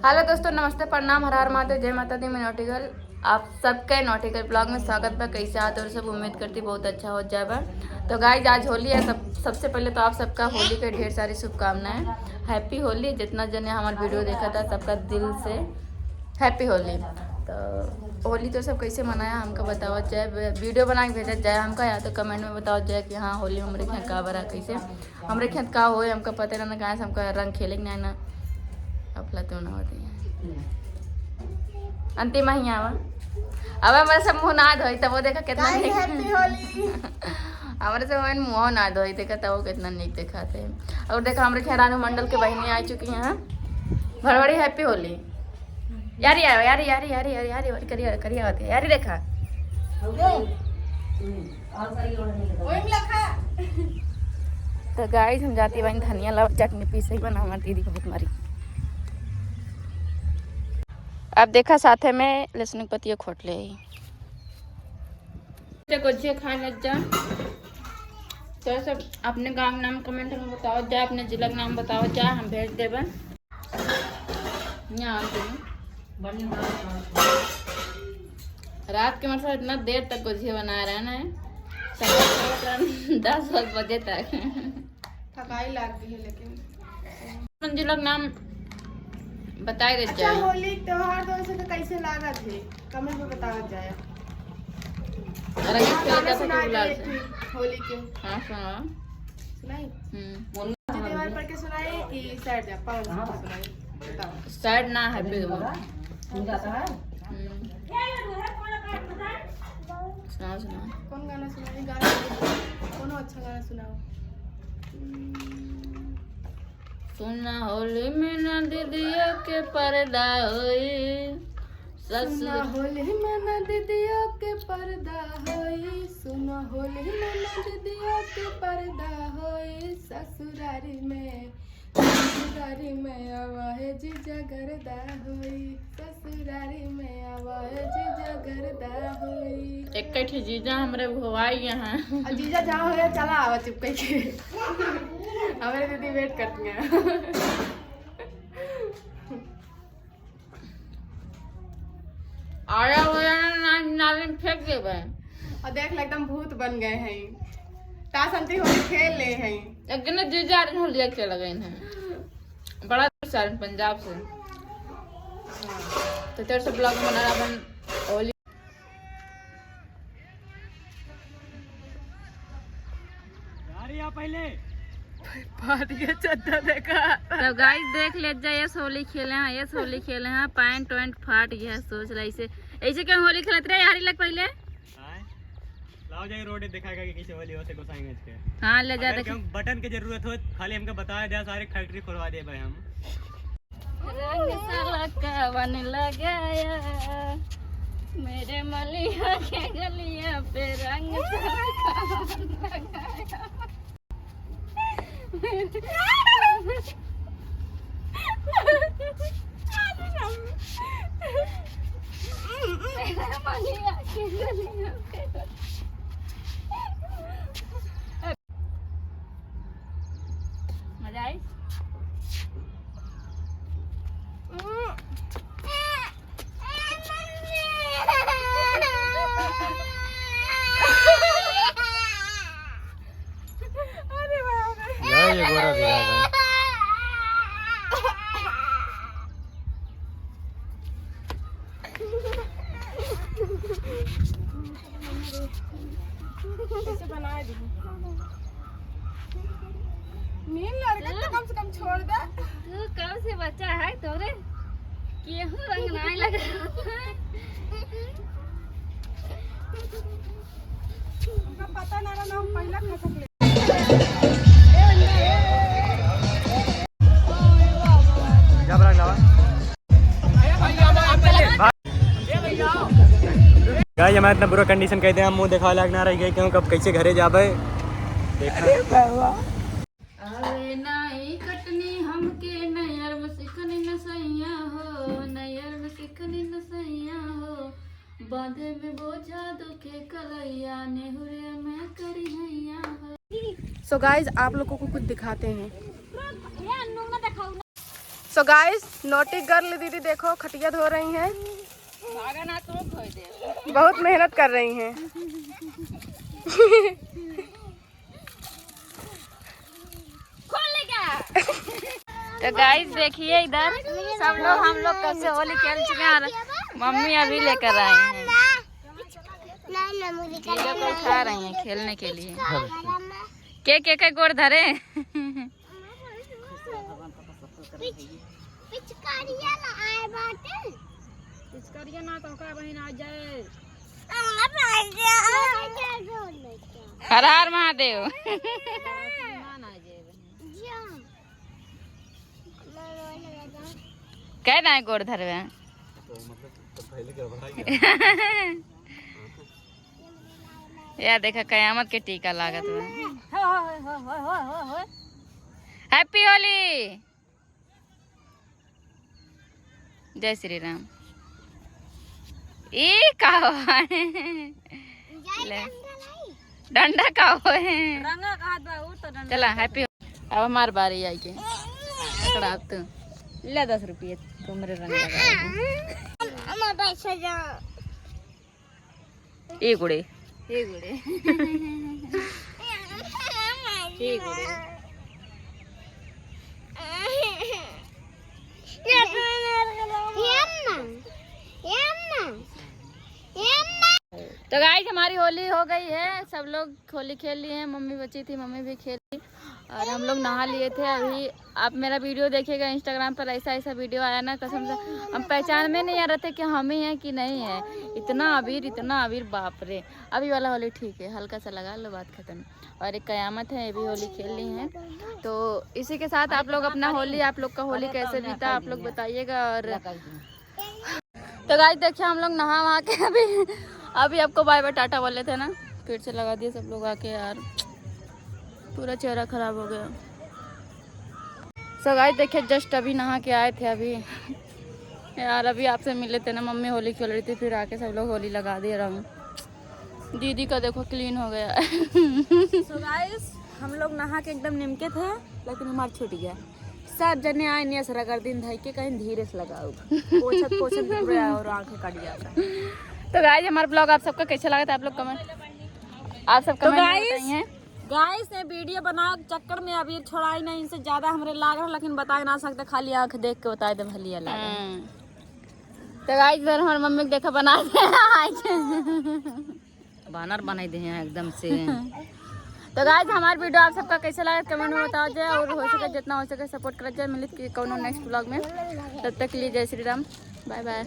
Hello दोस्तों, नमस्ते, प्रणाम, हर हर महादेव, जय माता दी। मैं नॉटिकल आप सबके नॉटिकल ब्लॉग में स्वागत बा। कैसे आते और सब उम्मीद करती बहुत अच्छा हो जाए बा। तो गाइज आज होली है। सबसे पहले तो आप सबका होली के ढेर सारी शुभकामनाएं। हैप्पी होली। जितना जने हमारा वीडियो देखा था सबका दिल से हैप्पी होली। तो होली तो सब कैसे मनाया हमको बताओ जाए, वीडियो बना के भेजा जाए हमका, या तो कमेंट में बताओ जाए कि हाँ होली हमारे यहाँ का बरा कैसे हमारे यहाँ का हो। हमको पता ना कहाँ से हमका रंग खेलेंगे नहीं ना अपला तो ना होती है अंतिम महीना अब हमारे सब मुँह ना धोई तब वो देखा कितना हैप्पी होली हमारे सब मुँह ना धोई देखा तब वो कितना नीक दिखाते हैं। और देखा हमारे खेरानू मंडल के बहनें आ चुकी हैं। भरभरी हैप्पी होली यारी यारी यारी यारी यारी यारी यारी करिया करिया होती है यारी देखा तो गाइस हम जाती बहन धनिया ला चटनी पीस ही बना हमारी दीदी को बहुत मारी। अब देखा साथे में लहसुन की पत्तियाँ खोट ले गुजिया खा लग जा। तो सब अपने गांव का नाम कमेंट में बताओ जाए, अपने जिला का नाम बताओ जाए, हम भेज देबे। रात के मतलब इतना देर तक गुजिया बना रहे ना 10 बजे तक थकाई लगती है। लेकिन जिला का नाम बताए दे अच्छा, होली त्योहार तो कैसे लागत है कमेंट में बताओ जाए। होली के हाँ सुनाई त्योहार पढ़ के सुनाई कि साइड सुनाई साइड ना है सुनाओ सुनाओ कौन गाना सुनाई? गाना कौन अच्छा गाना सुनाओ? सुना होली में न दीदिया के पर्दा होई सुना होली में न दीदिया के पर्दा होई, सुना होली में न दीदिया के पर्दा होई, ससुरारी में आवाज़ जीजा गर्दा होई, ससुरारी में आवाज़ जीजा गर्दा होई। एक जीजा हमरे भुआई यहाँ जीजा जहाँ हो चला आवा चुपके के हमारे दीदी वेट करती हैं। आया हुआ नाली में फेंक देवे और देख ले एकदम भूत बन गए हैं। तासंती होली खेल ले हैं। एक दिन जीजा होली के लगे हैं बड़ा सारे पंजाब से। तो तेरे से ब्लॉग बना रहा अपन होली पहले देखा। तो गाइस देख ले जाए होली खेले हैं, ये होली खेले हैं, पैंट वैंट फाट गया। सोच रहा ऐसे क्यों होली खेलते रहे यारी लग पहले लाओ जाए रोड दिखाएगा कि कैसे होली होते गोसाएंगे इसके। हाँ ले जा देख बटन की जरूरत हो खाली हमको बताया जाए, सारे फैक्ट्री खुलवा दे भाई हम। रंग साला का बन लगाया मेरे मलिया के गलिया पे रंग साला का बन लगाया मजा आई। ये गोरा भी है कैसे बनाए दी नील लड़का तो कम से कम छोड़ दे। तू कब से बच्चा है तोरे केहू रंग नहीं लगा हमका पता ना रहा हम पहला खा सकले। गाइस हमारा इतना बुरा कंडीशन कहते हैं हम मुंह दिखा लायक ना रह गए क्यों कब कैसे घरे जाबे देखना। अरे नाई कटनी हमके नैयर में सिखनी न सैया हो, नैयर में सिखनी न सैया हो, बांधे में बोझा दुखे कलैया नेहुरे में करी हैया हो। सो गाइज आप लोगों को कुछ दिखाते हैं। सो गाइस नोटी गर्ल दीदी देखो खटिया धो रही हैं, बहुत मेहनत कर रही हैं। तो गाइस देखिए इधर सब लोग हम लोग कैसे होली खेल चुके हैं और मम्मी अभी लेकर आए हैं, चीजों को उठा रही हैं खेलने के लिए। के गोड़ धरे हर हर महादेव। कह रहे गोड़ धरवे यार देखा कयामत के टीका लागत हुआ। हैप्पी होली, जय श्री राम। ई का डंडा का हो है, चला हैप्पी। अब हमार बारी आई के अब तू ले 10 रुपये तुम्हारे रंग लगा। ये गुड़े तो गाइस हमारी होली हो गई है, सब लोग होली खेल लिए हैं। मम्मी बची थी, मम्मी भी खेली और हम लोग नहा लिए थे। अभी आप मेरा वीडियो देखिएगा इंस्टाग्राम पर, ऐसा वीडियो आया ना कसम से हम पहचान में नहीं आ रहे थे कि हम ही हैं कि नहीं है। इतना अबीर बाप रे। अभी वाला होली ठीक है, हल्का सा लगा लो, बात खत्म। और एक कयामत है, ये भी होली खेल ली है। तो इसी के साथ आप लोग अपना होली, आप लोग का होली कैसे बीता आप लोग बताइएगा। और तो गाइस देखिए हम लोग नहा वहा के अभी आपको बाय बाय टाटा बोले थे ना, फिर से लगा दिए सब लोग आके। यार पूरा चेहरा खराब हो गया। सो गाइस देखिए जस्ट अभी नहा के आए थे अभी। यार अभी आपसे मिले थे ना, मम्मी होली खेल रही थी, फिर आके सब लोग होली लगा दिए रंग। दीदी का देखो क्लीन हो गया। सो गाइस हम लोग नहा के एकदम निमके थे, लेकिन हमारा छूट गया। सब जने आए नहीं असरा कर दिन धई के कहीं धीरे से लगाओ पोछत पूरा और आंखें कट जाता। तो गाइस हमारा ब्लॉग आप सबका कैसा लगा था आप लोग कमेंट, आप सब कमेंट में बताइए। गाइस ने वीडियो बना चक्कर में अभी छोड़ाई नहीं, इनसे ज्यादा हमरे लाग रहा, लेकिन बता ना सकते, खाली आंख देख के बता दे भलिया लगा। तो गाइस इधर हमारी मम्मी को देखा बना दे बानर बनाई दे हैं एकदम से। तो गाइस हमारा वीडियो आप सबका कैसा लगा कमेंट में बता जाए, और हो सके जितना हो सके सपोर्ट कर जाए। मिलते हैं नेक्स्ट ब्लॉग में, तब तक के लिए जय श्री राम, बाय बाय।